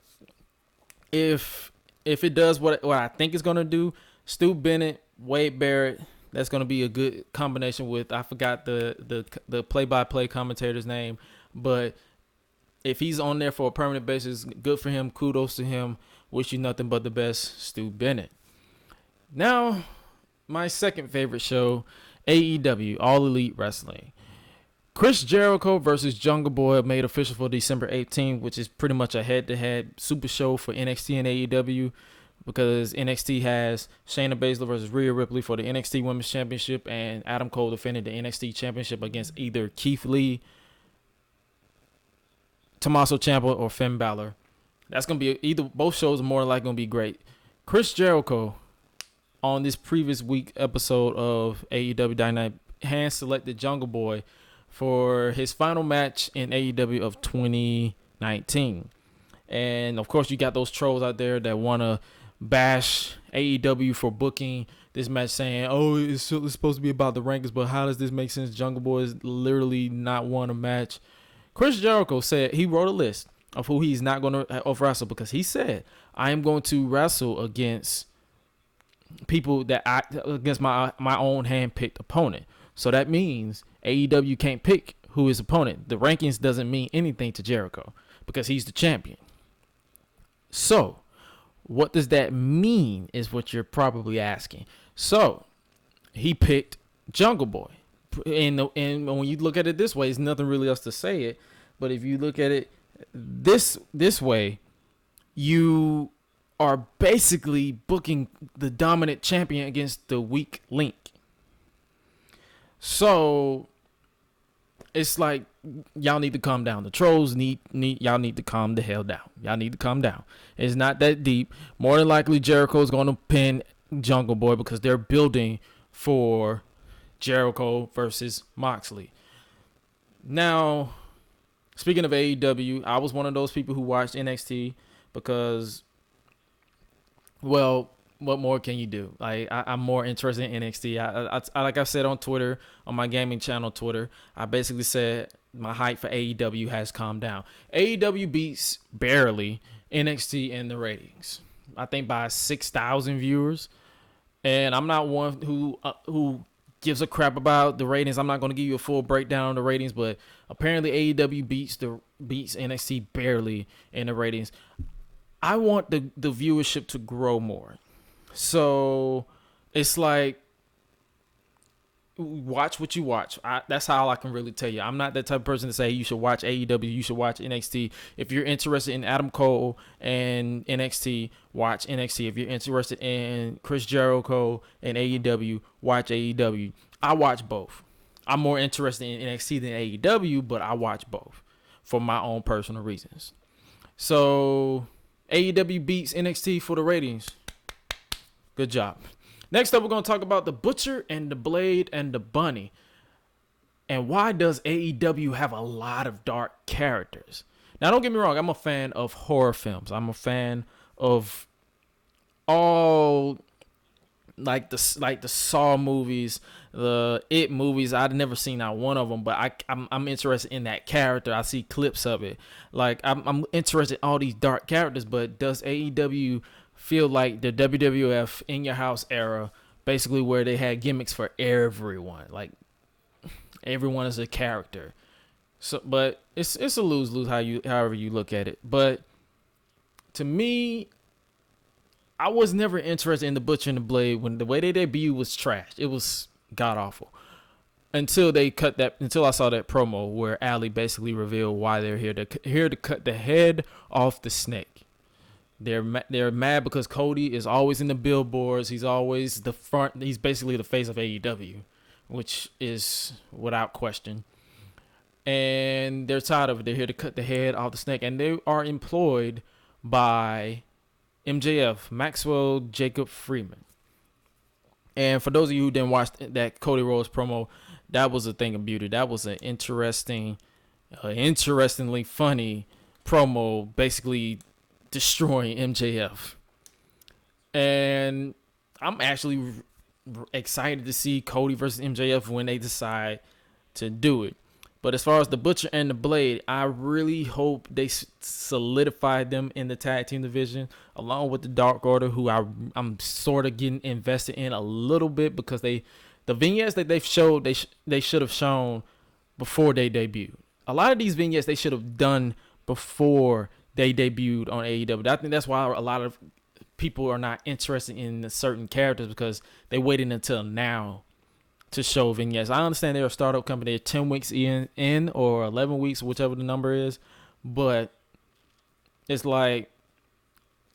if it does what I think it's going to do, Stu Bennett, Wade Barrett, that's going to be a good combination with, I forgot the play-by-play commentator's name, but if he's on there for a permanent basis, good for him. Kudos to him. Wish you nothing but the best, Stu Bennett. Now, my second favorite show, AEW, All Elite Wrestling. Chris Jericho versus Jungle Boy made official for December 18th, which is pretty much a head-to-head super show for NXT and AEW because NXT has Shayna Baszler versus Rhea Ripley for the NXT Women's Championship, and Adam Cole defended the NXT Championship against either Keith Lee, Tommaso Ciampa, or Finn Balor. That's going to be both shows are more likely going to be great. Chris Jericho, on this previous week episode of AEW Dynamite, hand-selected Jungle Boy for his final match in AEW of 2019. And, of course, you got those trolls out there that want to bash AEW for booking this match, saying, oh, it's supposed to be about the rankings, but how does this make sense? Jungle Boy has literally not won a match. Chris Jericho said he wrote a list of who he's not going to wrestle because he said, I am going to wrestle against people against my own hand-picked opponent. So that means AEW can't pick who his opponent. The rankings doesn't mean anything to Jericho because he's the champion. So what does that mean is what you're probably asking. So he picked Jungle Boy. And when you look at it this way, there's nothing really else to say it. But if you look at it this way, you are basically booking the dominant champion against the weak link. So it's like y'all need to calm down. The trolls y'all need to calm the hell down. Y'all need to calm down. It's not that deep. More than likely Jericho is going to pin Jungle Boy because they're building for Jericho versus Moxley. Now, speaking of AEW, I was one of those people who watched NXT because, well, what more can you do? Like, I'm more interested in NXT. I like I said on Twitter, on my gaming channel Twitter, I basically said my hype for AEW has calmed down. AEW beats barely NXT in the ratings. I think by 6,000 viewers. And I'm not one who gives a crap about the ratings. I'm not going to give you a full breakdown of the ratings, but apparently AEW beats NXT barely in the ratings. I want the viewership to grow more. So it's like, watch what you watch. That's how I can really tell you. I'm not that type of person to say you should watch AEW, you should watch NXT. If you're interested in Adam Cole and NXT, watch NXT. If you're interested in Chris Jericho and AEW, watch AEW. I watch both. I'm more interested in NXT than AEW, but I watch both for my own personal reasons. So AEW beats NXT for the ratings. Good job. Next up, we're going to talk about the Butcher and the Blade and the Bunny. And why does AEW have a lot of dark characters? Now, don't get me wrong. I'm a fan of horror films. I'm a fan of all like the Saw movies, the It movies. I've never seen not one of them, but I'm interested in that character. I see clips of it. Like I'm interested in all these dark characters. But does AEW feel like the WWF In Your House era, basically where they had gimmicks for everyone, like everyone is a character? So, but it's a lose-lose however you look at it. But to me, I was never interested in the Butcher and the Blade when the way they debuted was trash. It was god awful until I saw that promo where Ali basically revealed why they're here to cut the head off the snake. They're mad because Cody is always in the billboards. He's always the front. He's basically the face of AEW, which is without question. And they're tired of it. They're here to cut the head off the snake. And they are employed by MJF, Maxwell Jacob Freeman. And for those of you who didn't watch that Cody Rhodes promo, that was a thing of beauty. That was an interestingly funny promo, basically destroying MJF. And I'm actually excited to see Cody versus MJF when they decide to do it. But as far as the Butcher and the Blade, I really hope they solidify them in the tag team division along with the Dark Order, who I'm sort of getting invested in a little bit because the vignettes that they've showed, they should have shown before they debuted. A lot of these vignettes they should have done before they debuted on AEW. I think that's why a lot of people are not interested in certain characters, because they waited until now to show vignettes. I understand they're a startup company. They're 10 weeks in or 11 weeks, whichever the number is. But it's like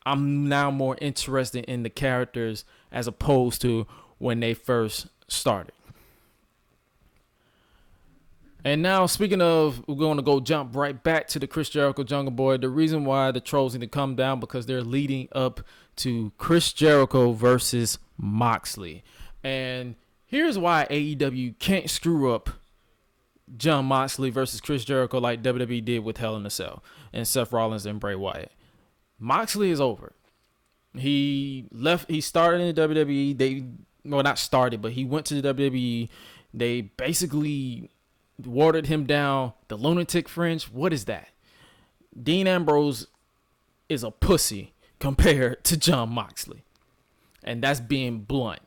I'm now more interested in the characters as opposed to when they first started. And now, speaking of, we're going to go jump right back to the Chris Jericho Jungle Boy. The reason why the trolls need to come down, because they're leading up to Chris Jericho versus Moxley. And here's why AEW can't screw up Jon Moxley versus Chris Jericho like WWE did with Hell in a Cell and Seth Rollins and Bray Wyatt. Moxley is over. He started in the WWE. Not started, but he went to the WWE. They basically watered him down. The lunatic fringe, what is that? Dean Ambrose is a pussy compared to Jon Moxley. And that's being blunt.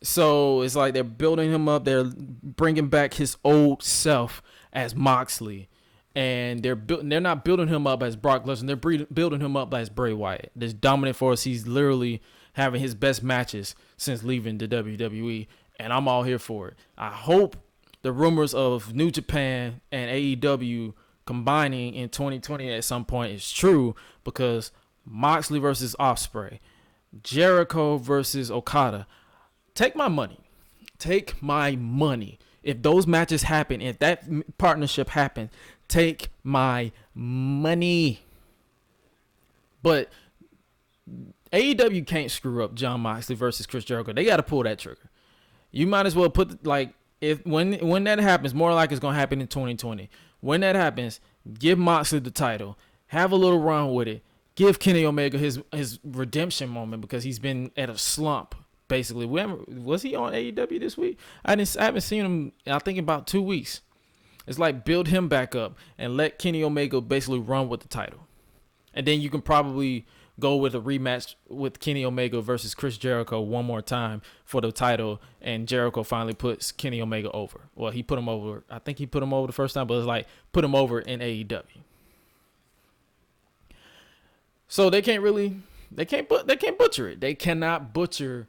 So it's like they're building him up. They're bringing back his old self as Moxley. And they're not building him up as Brock Lesnar. They're building him up as Bray Wyatt. This dominant force. He's literally having his best matches since leaving the WWE. And I'm all here for it. I hope the rumors of New Japan and AEW combining in 2020 at some point is true, because Moxley versus Ospreay, Jericho versus Okada. Take my money. Take my money. If those matches happen, if that partnership happens, take my money. But AEW can't screw up Jon Moxley versus Chris Jericho. They got to pull that trigger. You might as well put when that happens, more like it's gonna happen in 2020. When that happens, give Moxley the title, have a little run with it, give Kenny Omega his redemption moment because he's been at a slump. Basically, was he on AEW this week? I haven't seen him. I think about 2 weeks. It's like build him back up and let Kenny Omega basically run with the title, and then you can probably go with a rematch with Kenny Omega versus Chris Jericho one more time for the title, and Jericho finally puts Kenny Omega over. Well, he put him over. I think he put him over the first time, but it's like put him over in AEW. So they can't butcher it. They cannot butcher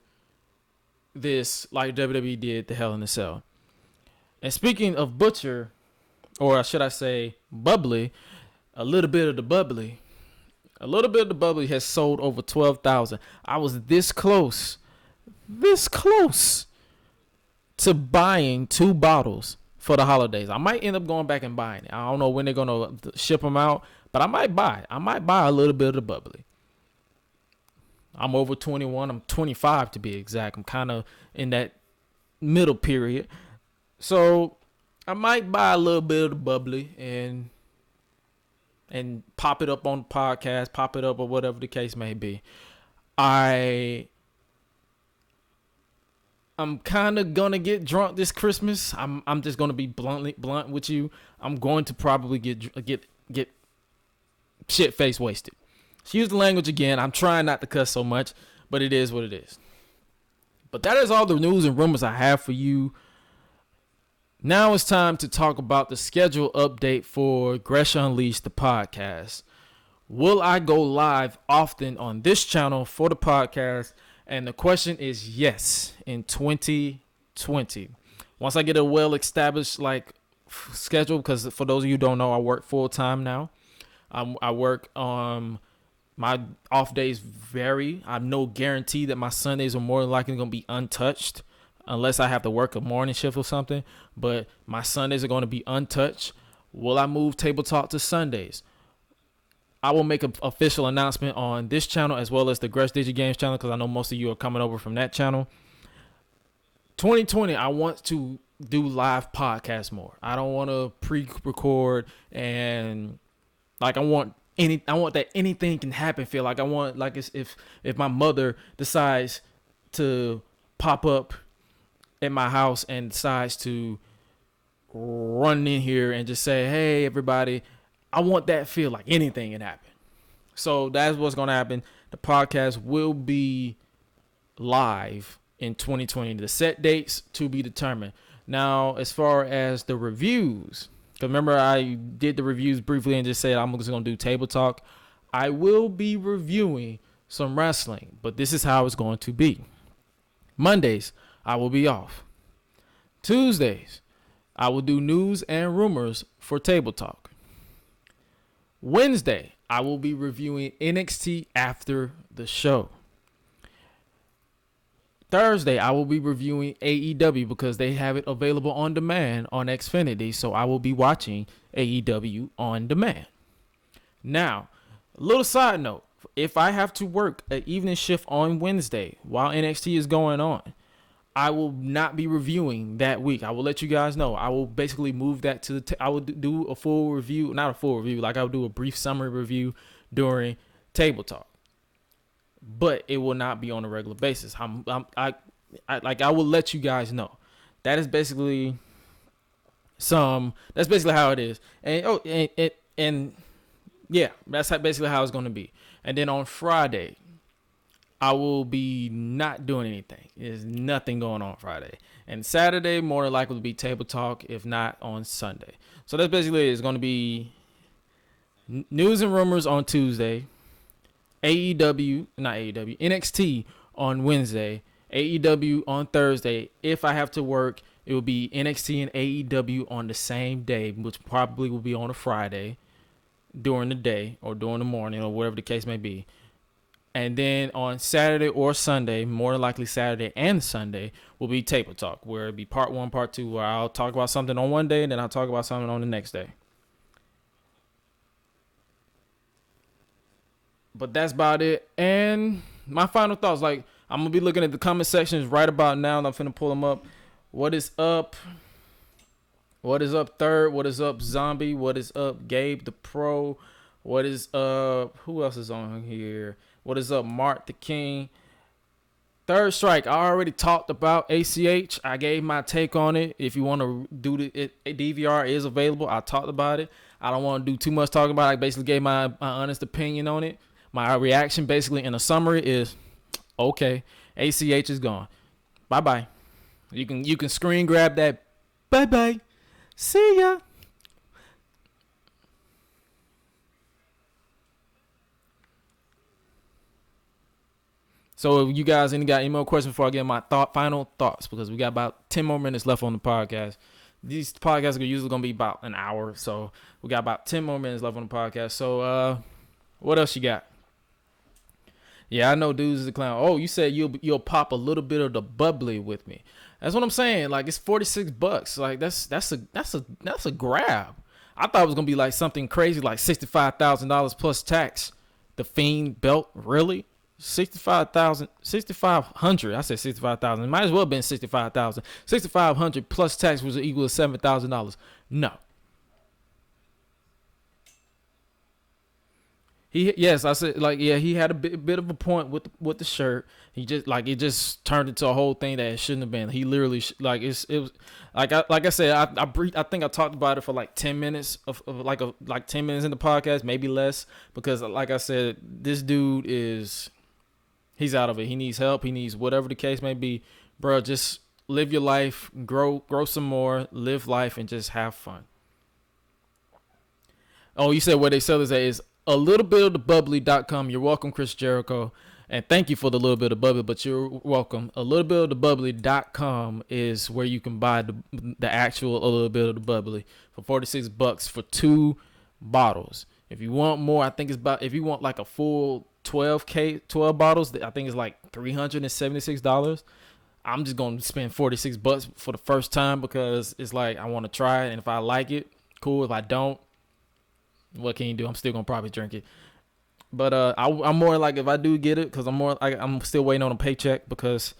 this like WWE did the Hell in a Cell. And speaking of butcher, or should I say bubbly, a little bit of the bubbly has sold over 12,000. I was this close to buying 2 bottles for the holidays. I might end up going back and buying it. I don't know when they're going to ship them out, but I might buy a little bit of the bubbly. I'm over 21. I'm 25 to be exact. I'm kind of in that middle period. So I might buy a little bit of the bubbly and pop it up on the podcast, pop it up or whatever the case may be. I'm kind of gonna get drunk this Christmas. I'm just gonna be blunt with you. I'm going to probably get shit face wasted. Use the language again. I'm trying not to cuss so much, but it is what it is. But that is all the news and rumors I have for you. Now it's time to talk about the schedule update for Gresh Unleashed, the podcast. Will I go live often on this channel for the podcast? And the question is yes, in 2020. Once I get a well-established schedule, because for those of you who don't know, I work full-time now. I work my off days vary. I have no guarantee that my Sundays are more than likely going to be untouched unless I have to work a morning shift or something. But my Sundays are going to be untouched. Will I move Table Talk to Sundays? I will make an official announcement on this channel as well as the Gresh Digi Games channel because I know most of you are coming over from that channel. 2020, I want to do live podcasts more. I don't want to pre-record and I want that anything can happen feel. I want it's if my mother decides to pop up at my house and decides to run in here and just say, hey, everybody, I want that feel like anything can happen. So that's what's going to happen. The podcast will be live in 2020. The set dates to be determined. Now, as far as the reviews, because remember I did the reviews briefly and just said I'm just going to do Table Talk. I will be reviewing some wrestling, but this is how it's going to be. Mondays, I will be off. Tuesdays, I will do news and rumors for Table Talk. Wednesday, I will be reviewing NXT after the show. Thursday, I will be reviewing AEW because they have it available on demand on Xfinity, so I will be watching AEW on demand. Now, a little side note, if I have to work an evening shift on Wednesday while NXT is going on, I will not be reviewing that week. I will let you guys know. I will basically move that to I will do a full review, not a full review, I will do a brief summary review during Table Talk. But it will not be on a regular basis. I will let you guys know. That is basically that's basically how it is. And yeah, that's basically how it's going to be. And then on Friday, I will be not doing anything. There's nothing going on Friday. And Saturday, more than likely, will be Table Talk, if not on Sunday. So that's basically it. It's going to be news and rumors on Tuesday, NXT on Wednesday, AEW on Thursday. If I have to work, it will be NXT and AEW on the same day, which probably will be on a Friday during the day or during the morning or whatever the case may be. And then on Saturday or Sunday, more than likely Saturday and Sunday, will be Table Talk, where it'll be part 1, part 2, where I'll talk about something on one day and then I'll talk about something on the next day. But that's about it. And my final thoughts. Like, I'm gonna be looking at the comment sections right about now, and I'm finna pull them up. What is up? What is up, Third? What is up, Zombie? What is up, Gabe the Pro? What is up? Who else is on here? What is up, Mark the King? Third Strike. I already talked about ACH. I gave my take on it. If you want to do DVR is available. I talked about it. I don't want to do too much talking about it. I basically gave my honest opinion on it. My reaction, basically, in a summary, is okay. ACH is gone. Bye bye. You can screen grab that. Bye bye. See ya. So if you guys got any more questions before I get my final thoughts, because we got about 10 more minutes left on the podcast. These podcasts are usually going to be about an hour, so we got about 10 more minutes left on the podcast. So what else you got? Yeah, I know dudes is a clown. Oh, you said you'll pop a little bit of the bubbly with me. That's what I'm saying. Like, it's $46. Like, that's a grab. I thought it was gonna be like something crazy, like $65,000 plus tax. The Fiend belt, really? 6,500. I said 65,000. It might as well have been 65,000. 6,500 plus tax was equal to $7,000. No. Yes, I said, like, yeah, he had a bit of a point with the shirt. He just, like, it just turned into a whole thing that it shouldn't have been. He literally it was like I said, I think I talked about it for like 10 minutes of like 10 minutes in the podcast, maybe less, because like I said, this dude he's out of it. He needs help. He needs whatever the case may be, bro. Just live your life, grow some more, live life, and just have fun. Oh, you said where they sell this at is a little bit of the bubbly.com. You're welcome, Chris Jericho. And thank you for the little bit of bubbly, but you're welcome. A little bit of the bubbly.com is where you can buy the actual a little bit of the bubbly for $46 for 2 bottles. If you want more, I think it's about, if you want like a full 12 bottles, I think it's like $376. I'm just going to spend $46 for the first time because it's like, I want to try it. And if I like it, cool. If I don't, what can you do? I'm still gonna probably drink it, but I'm more like, if I do get it, because I'm still waiting on a paycheck, because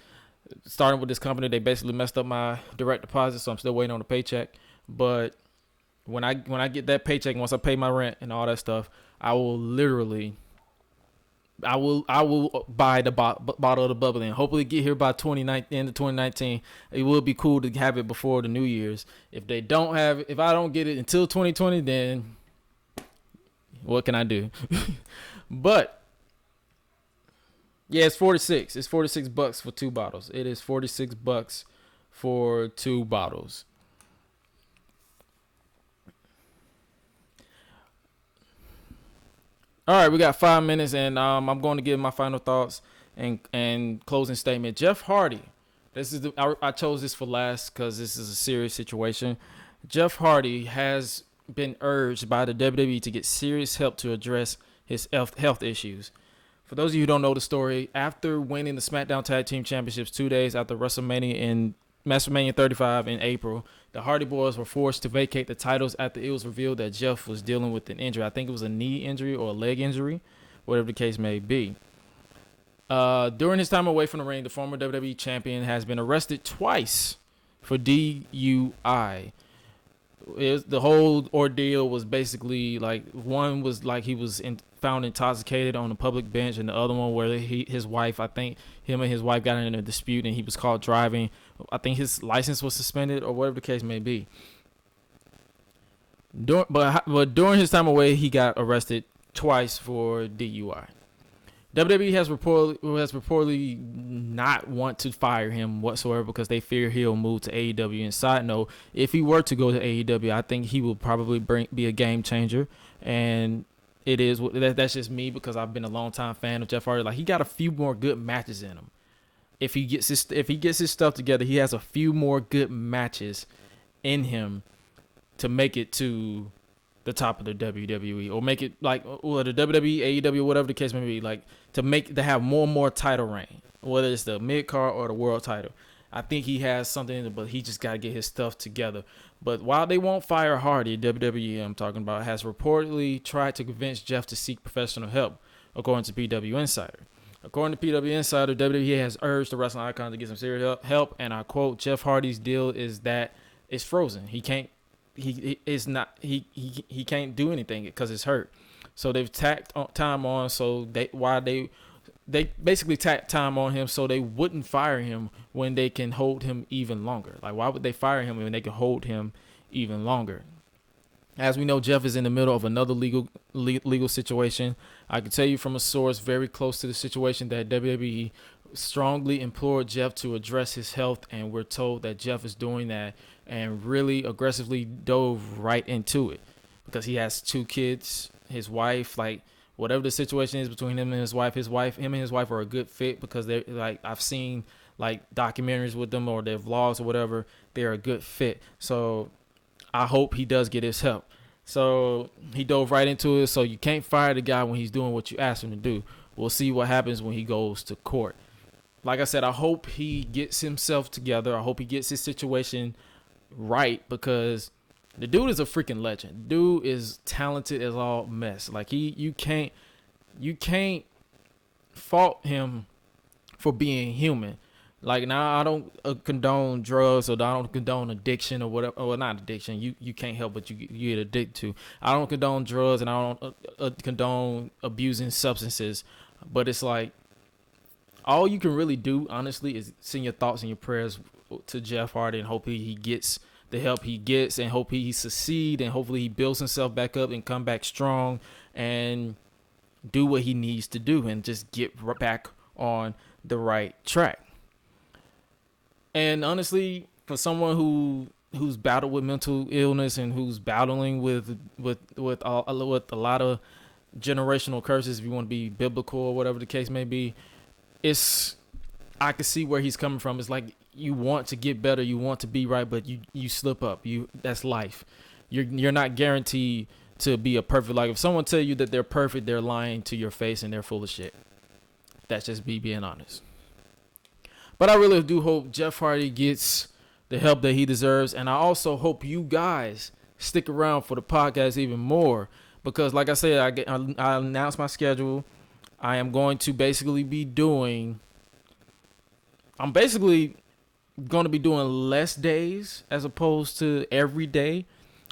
starting with this company, they basically messed up my direct deposit, so I'm still waiting on a paycheck. But when I get that paycheck, once I pay my rent and all that stuff, I will buy the bottle of the bubbly and hopefully get here by end of 2019. It would be cool to have it before the New Year's. If I don't get it until 2020, then what can I do? But yeah, it's 46. It's $46 for 2 bottles. It is $46 for 2 bottles. All right, we got 5 minutes, and I'm going to give my final thoughts and closing statement. Jeff Hardy. I chose this for last because this is a serious situation. Jeff Hardy has been urged by the WWE to get serious help to address his health issues. For those of you who don't know the story, after winning the Smackdown Tag Team Championships 2 days after WrestleMania 35 in April, the Hardy Boys were forced to vacate the titles after it was revealed that Jeff was dealing with an injury. I think it was a knee injury or a leg injury, whatever the case may be. During his time away from the ring, the former WWE champion has been arrested twice for DUI. The whole ordeal was basically like, one was like he was found intoxicated on a public bench, and the other one where his wife, I think him and his wife got in a dispute and he was caught driving. I think his license was suspended or whatever the case may be. But during his time away, he got arrested twice for DUI. WWE has reportedly not want to fire him whatsoever because they fear he'll move to AEW. And side note, if he were to go to AEW, I think he will probably be a game changer. And that's just me, because I've been a long time fan of Jeff Hardy. Like, he got a few more good matches in him. If he gets his stuff together, he has a few more good matches in him to make it to the top of the WWE, or make it like, or the WWE, AEW, whatever the case may be, like to have more and more title reign, whether it's the mid card or the world title. I think he has something in it, but he just got to get his stuff together. But while they won't fire Hardy, WWE, I'm talking about, has reportedly tried to convince Jeff to seek professional help, according to PW Insider. According to PW Insider, WWE has urged the wrestling icon to get some serious help, and I quote: Jeff Hardy's deal is that it's frozen. He can't do anything because it's hurt. So they've tacked time on. So they basically tacked time on him so they wouldn't fire him when they can hold him even longer. Like, why would they fire him when they can hold him even longer? As we know, Jeff is in the middle of another legal situation. I can tell you from a source very close to the situation that WWE strongly implored Jeff to address his health, and we're told that Jeff is doing that and really aggressively dove right into it because he has 2 kids, his wife, like whatever the situation is between him and his wife, him and his wife are a good fit because they're like, I've seen like documentaries with them or their vlogs or whatever. They're a good fit. So I hope he does get his help. So he dove right into it. So you can't fire the guy when he's doing what you asked him to do. We'll see what happens when he goes to court. Like I said, I hope he gets himself together. I hope he gets his situation right because the dude is a freaking legend. Dude is talented as all mess. Like you can't fault him for being human. Like, now I don't condone drugs or I don't condone addiction or whatever. Well, not addiction. You can't help but you get addicted to. I don't condone drugs and I don't condone abusing substances. But it's like, all you can really do, honestly, is send your thoughts and your prayers to Jeff Hardy and hope he gets the help he gets and hope he succeed and hopefully he builds himself back up and come back strong and do what he needs to do and just get back on the right track. And honestly, for someone who's battled with mental illness and who's battling with a lot of generational curses, if you want to be biblical or whatever the case may be, I can see where he's coming from. It's like you want to get better, you want to be right, but you slip up. That's life. You're not guaranteed to be a perfect. Like if someone tell you that they're perfect, they're lying to your face and they're full of shit. That's just me being honest. But I really do hope Jeff Hardy gets the help that he deserves. And I also hope you guys stick around for the podcast even more. Because like I said, I announced my schedule. I am going to basically be doing... I'm basically going to be doing less days as opposed to every day.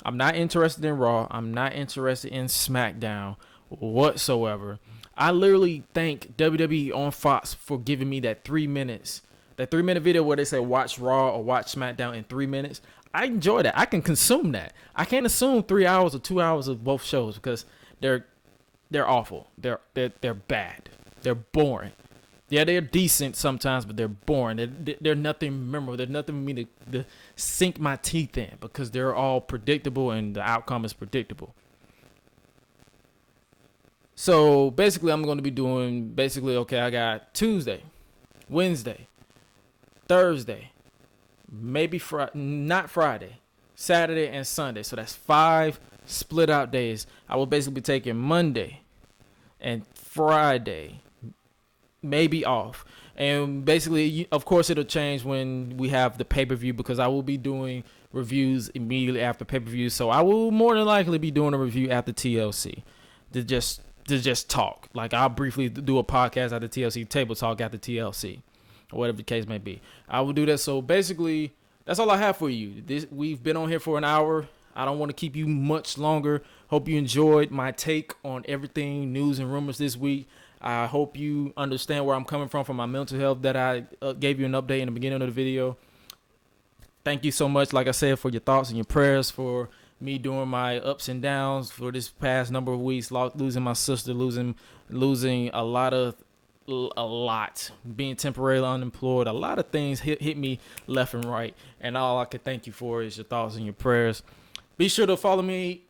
I'm not interested in Raw. I'm not interested in Smackdown whatsoever. I literally thank WWE on Fox for giving me that 3 minutes. That 3-minute video where they say watch Raw or watch Smackdown in 3 minutes. I enjoy that. I can consume that. I can't assume 3 hours or 2 hours of both shows because they're awful. They're bad. They're boring. Yeah, they're decent sometimes, but they're boring. They're nothing memorable. They're nothing for me to sink my teeth in because they're all predictable and the outcome is predictable. So basically, I'm going to be doing I got Tuesday, Wednesday, Thursday, maybe not Friday, Saturday and Sunday. So that's 5 split out days. I will basically be taking Monday and Friday maybe off. And basically, of course, it'll change when we have the pay-per-view because I will be doing reviews immediately after pay-per-view. So I will more than likely be doing a review after TLC to just talk. Like I'll briefly do a podcast after TLC, table talk after TLC. Or whatever the case may be. I will do that. So basically, that's all I have for you. We've been on here for an hour. I don't want to keep you much longer. Hope you enjoyed my take on everything, news and rumors this week. I hope you understand where I'm coming from my mental health that I gave you an update in the beginning of the video. Thank you so much, like I said, for your thoughts and your prayers for me doing my ups and downs for this past number of weeks, losing my sister, losing a lot, being temporarily unemployed. A lot of things hit me left and right. And all I can thank you for is your thoughts and your prayers. Be sure to follow me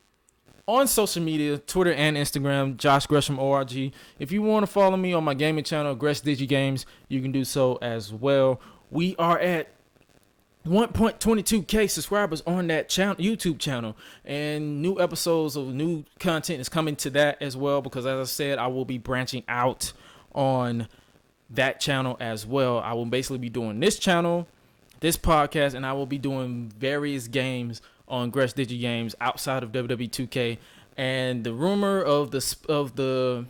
on social media, Twitter and Instagram, Josh Gresham ORG. If you want to follow me on my gaming channel, Gresh Digi Games, you can do so as well. We are at 1.22k subscribers on that YouTube channel, and new episodes of new content is coming to that as well, because as I said, I will be branching out on that channel as well. I will basically be doing this channel, this podcast, and I will be doing various games on Gresh Digi Games outside of WWE 2K. And the rumor of the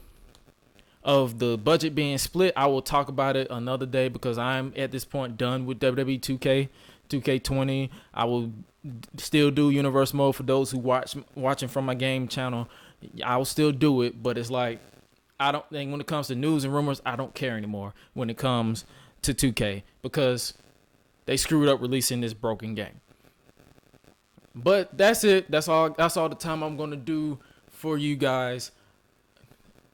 of the budget being split, I will talk about it another day because I'm at this point done with WWE 2K20. I will still do Universe Mode for those who watching from my game channel. I will still do it, but it's like I don't think when it comes to news and rumors, I don't care anymore when it comes to 2K because they screwed up releasing this broken game. But that's it. That's all the time I'm going to do for you guys.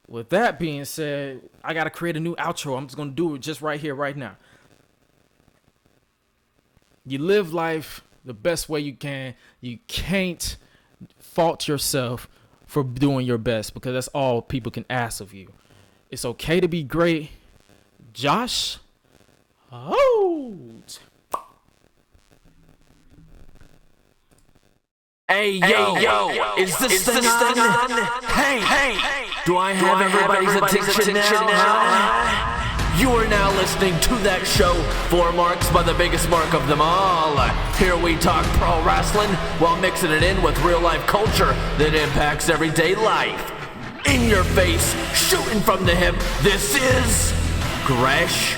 With that being said, I got to create a new outro. I'm just going to do it just right here, right now. You live life the best way you can. You can't fault yourself for doing your best because that's all people can ask of you. It's okay to be great. Josh Holt. Hey, yo, is this thing on? Hey, do I have everybody's attention now? You are now listening to that show, 4 Marks by the biggest mark of them all. Here we talk pro wrestling while mixing it in with real life culture that impacts everyday life. In your face, shooting from the hip, this is Gresh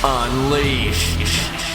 Unleashed.